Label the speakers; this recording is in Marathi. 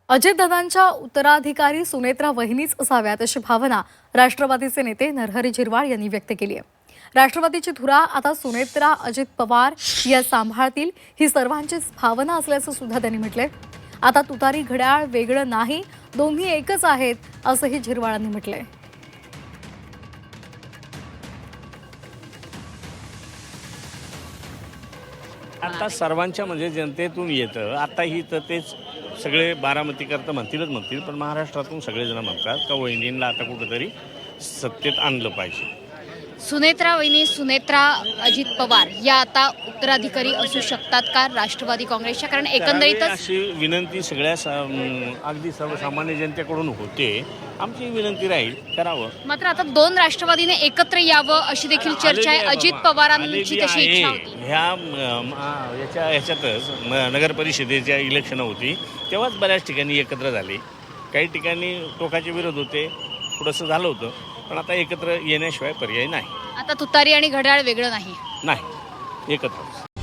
Speaker 1: अजितदादांच्या उत्तराधिकारी सुनेत्रा वहिनीच असाव्यात अशी भावना राष्ट्रवादीचे नेते नरहरी झिरवाळ यांनी व्यक्त केली आहे। राष्ट्रवादीची धुरा आता सुनेत्रा अजित पवार या सांभाळतील ही सर्वांचीच भावना असल्याचं सुद्धा त्यांनी म्हटलंय। आता तुतारी घड्याळ वेगळं नाही, दोन्ही एकच आहेत असंही झिरवाळांनी म्हटलंय।
Speaker 2: आता सर्वांच्या म्हणजे जनतेतून येतं। आता ही तर तेच सगळे बारामतीकरता म्हणतील, पण महाराष्ट्रातून सगळेजण म्हणतात का वहिनींना आता कुठेतरी सत्तेत आणलं पाहिजे।
Speaker 3: सुनेत्रा वहिनी सुनेत्रा अजित पवार या आता उत्तराधिकारी असू शकतात का राष्ट्रवादी काँग्रेसच्या? कारण एकंदरीतच
Speaker 2: अशी विनंती सगळ्या अगदी सर्वसामान्य जनतेकडून होते। आमची विनंती राहील करावं।
Speaker 3: मात्र आता दोन राष्ट्रवादीने एकत्र यावं अशी देखील चर्चा आहे। अजित पवारांची तशी इच्छा होती।
Speaker 2: ह्याच्यातच नगर परिषदेच्या इलेक्शन होती तेव्हाच बऱ्याच ठिकाणी एकत्र झाले। काही ठिकाणी टोकाचे विरोध होते, थोडंसं झालं होतं, पण आता एकत्र येण्याशिवाय पर्याय नाही।
Speaker 3: आता तुतारी आणि घड्याळ वेगळं नाही,
Speaker 2: एकत्र।